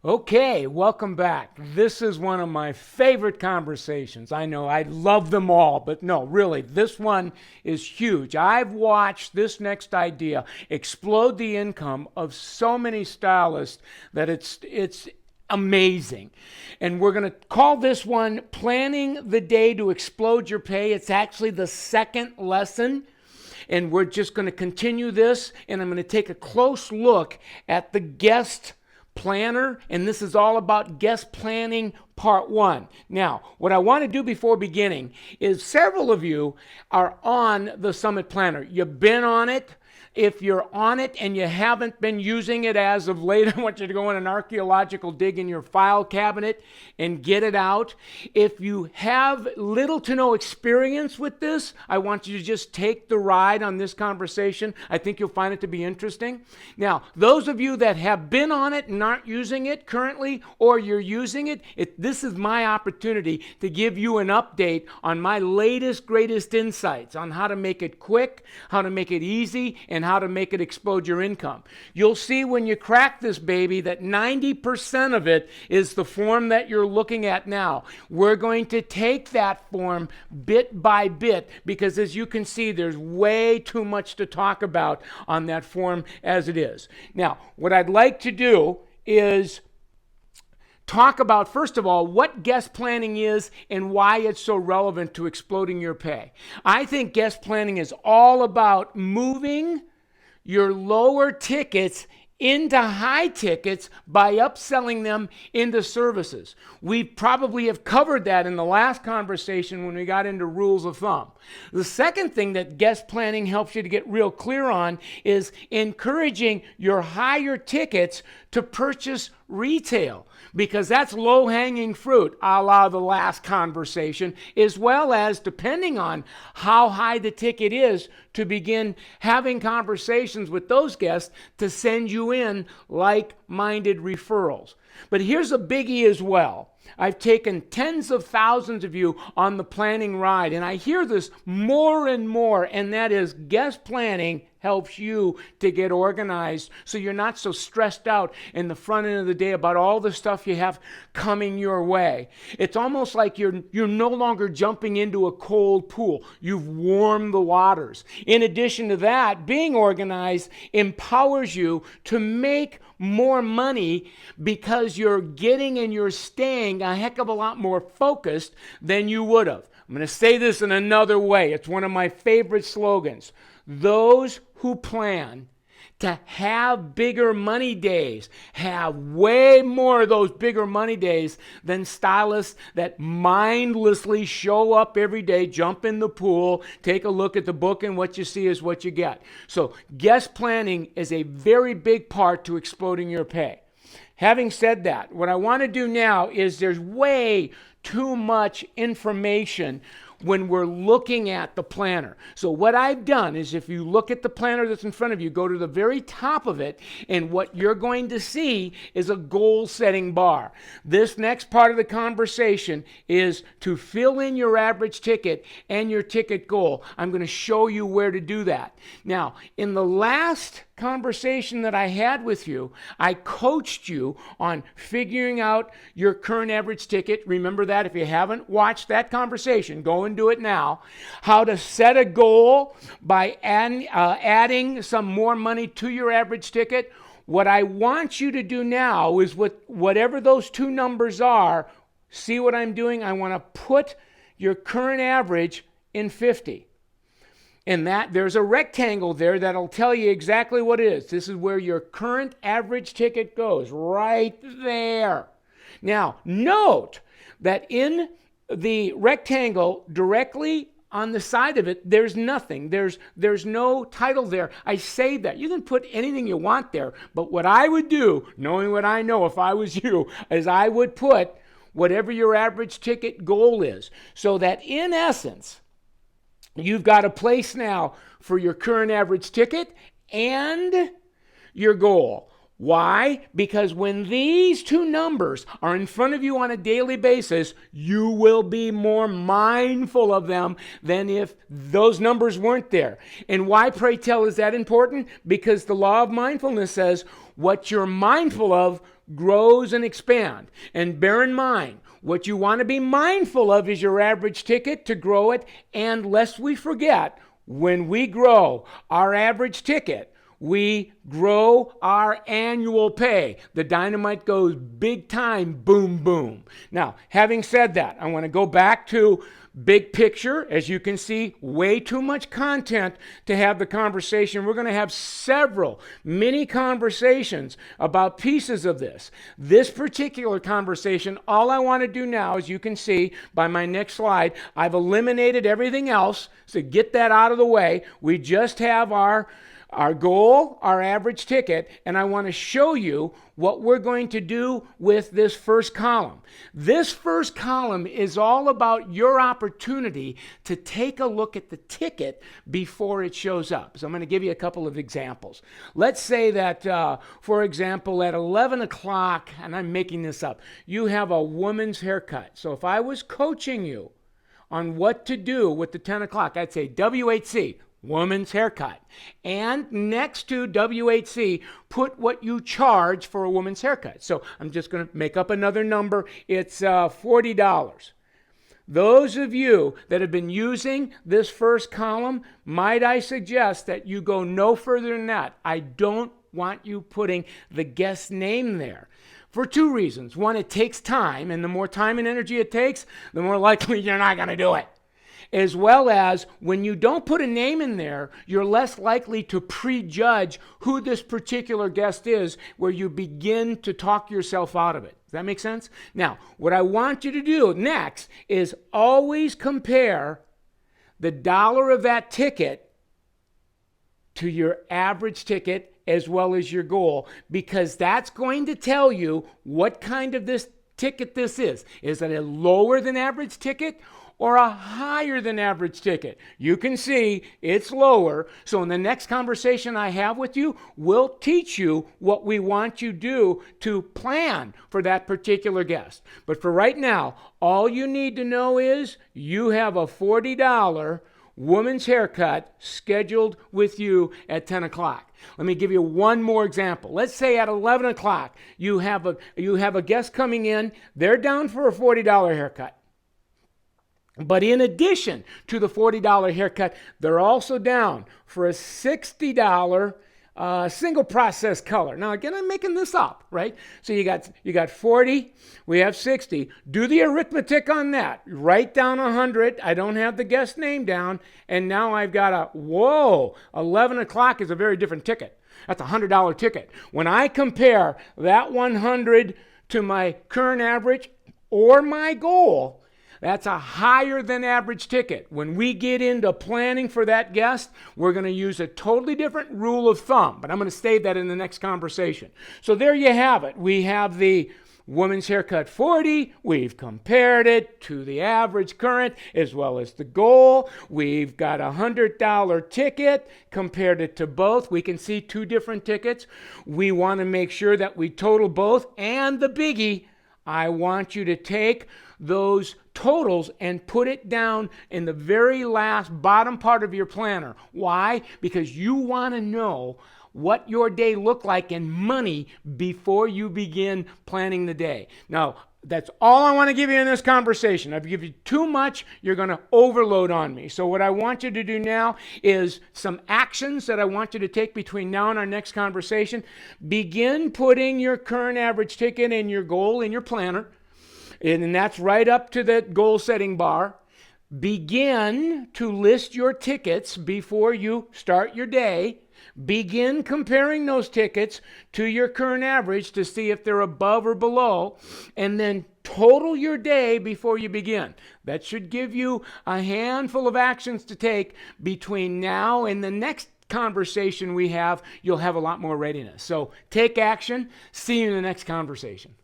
Okay, welcome back. This is one of my favorite conversations. I know I love them all, but no, really, this one is huge. I've watched this next idea explode the income of so many stylists that it's amazing. And we're going to call this one Planning the Day to Explode Your Pay. It's actually the second lesson. And we're just going to continue this, and I'm going to take a close look at the guest planner, and this is all about guest planning part one. Now, what I want to do before beginning is several of you are on the Summit Planner. You've been on it. If you're on it and you haven't been using it as of late, I want you to go in an archaeological dig in your file cabinet and get it out. If you have little to no experience with this, I want you to just take the ride on this conversation. I think you'll find it to be interesting. Now, those of you that have been on it and aren't using it currently, or you're using it, this is my opportunity to give you an update on my latest, greatest insights on how to make it quick, how to make it easy, and how to make it explode your income. You'll see when you crack this baby that 90% of it is the form that you're looking at now. We're going to take that form bit by bit because, as you can see, there's way too much to talk about on that form as it is. Now, what I'd like to do is talk about, first of all, what guest planning is and why it's so relevant to exploding your pay. I think guest planning is all about moving your lower tickets into high tickets by upselling them into services. We probably have covered that in the last conversation when we got into rules of thumb. The second thing that guest planning helps you to get real clear on is encouraging your higher tickets to purchase retail, because that's low-hanging fruit, a la the last conversation, as well as, depending on how high the ticket is, to begin having conversations with those guests to send you in like-minded referrals. But here's a biggie as well. I've taken tens of thousands of you on the planning ride, and I hear this more and more, and that is guest planning helps you to get organized so you're not so stressed out in the front end of the day about all the stuff you have coming your way. It's almost like you're no longer jumping into a cold pool. You've warmed the waters. In addition to that, being organized empowers you to make more money because you're getting and you're staying a heck of a lot more focused than you would have. I'm going to say this in another way. It's one of my favorite slogans. Those who plan to have bigger money days have way more of those bigger money days than stylists that mindlessly show up every day, jump in the pool, take a look at the book, and what you see is what you get. So guest planning is a very big part to exploding your pay. Having said that, what I want to do now is there's way too much information when we're looking at the planner. So what I've done is, if you look at the planner that's in front of you, go to the very top of it, and what you're going to see is a goal-setting bar. This next part of the conversation is to fill in your average ticket and your ticket goal. I'm going to show you where to do that. Now, in the last conversation that I had with you, I coached you on figuring out your current average ticket. Remember that. If you haven't watched that conversation, go and do it now. How to set a goal by adding some more money to your average ticket. What I want you to do now is, with whatever those two numbers are, see what I'm doing? I want to put your current average in 50. And that there's a rectangle there that'll tell you exactly what it is. This is where your current average ticket goes, right there. Now, note that in the rectangle directly on the side of it, there's nothing. There's no title there. I say that. You can put anything you want there, but what I would do, knowing what I know if I was you, is I would put whatever your average ticket goal is, so that in essence, you've got a place now for your current average ticket and your goal. Why? Because when these two numbers are in front of you on a daily basis, you will be more mindful of them than if those numbers weren't there. And why, pray tell, is that important? Because the law of mindfulness says what you're mindful of grows and expands. And bear in mind, what you want to be mindful of is your average ticket to grow it. And lest we forget, when we grow our average ticket, we grow our annual pay. The dynamite goes big time, boom, boom. Now, having said that, I want to go back to big picture. As you can see, way too much content to have the conversation. We're going to have several mini conversations about pieces of this. This particular conversation, all I want to do now, as you can see by my next slide, I've eliminated everything else. So get that out of the way. We just have our goal, our average ticket, and I want to show you what we're going to do with this first column. This first column is all about your opportunity to take a look at the ticket before it shows up. So I'm going to give you a couple of examples. Let's say that, for example, at 11 o'clock, and I'm making this up, you have a woman's haircut. So if I was coaching you on what to do with the 10 o'clock, I'd say WHC, woman's haircut. And next to WHC, put what you charge for a woman's haircut. So I'm just going to make up another number. It's $40. Those of you that have been using this first column, might I suggest that you go no further than that. I don't want you putting the guest name there. For two reasons. One, it takes time, and the more time and energy it takes, the more likely you're not going to do it. As well as when you don't put a name in there, you're less likely to prejudge who this particular guest is, where you begin to talk yourself out of it. Does that make sense? Now, what I want you to do next is always compare the dollar of that ticket to your average ticket as well as your goal, because that's going to tell you what kind of this ticket this is. Is it a lower than average ticket or a higher than average ticket? You can see it's lower. So in the next conversation I have with you, we'll teach you what we want you to do to plan for that particular guest. But for right now, all you need to know is you have a $40 woman's haircut scheduled with you at 10 o'clock. Let me give you one more example. Let's say at 11 o'clock, you have a guest coming in. They're down for a $40 haircut. But in addition to the $40 haircut, they're also down for a $60 single process color. Now, again, I'm making this up, right? So you got 40, we have 60. Do the arithmetic on that. Write down 100. I don't have the guest name down. And now I've got 11 o'clock is a very different ticket. That's a $100 ticket. When I compare that 100 to my current average or my goal, that's a higher than average ticket. When we get into planning for that guest, we're going to use a totally different rule of thumb, but I'm going to state that in the next conversation. So there you have it. We have the woman's haircut 40. We've compared it to the average current as well as the goal. We've got a $100 ticket, compared it to both. We can see two different tickets. We want to make sure that we total both. And the biggie, I want you to take those totals and put it down in the very last bottom part of your planner. Why? Because you want to know what your day looked like in money before you begin planning the day. Now, that's all I want to give you in this conversation. If I give you too much, you're going to overload on me. So what I want you to do now is some actions that I want you to take between now and our next conversation. Begin putting your current average ticket and your goal in your planner. And that's right up to the goal setting bar. Begin to list your tickets before you start your day. Begin comparing those tickets to your current average to see if they're above or below, and then total your day before you begin. That should give you a handful of actions to take between now and the next conversation we have. You'll have a lot more readiness. So take action. See you in the next conversation.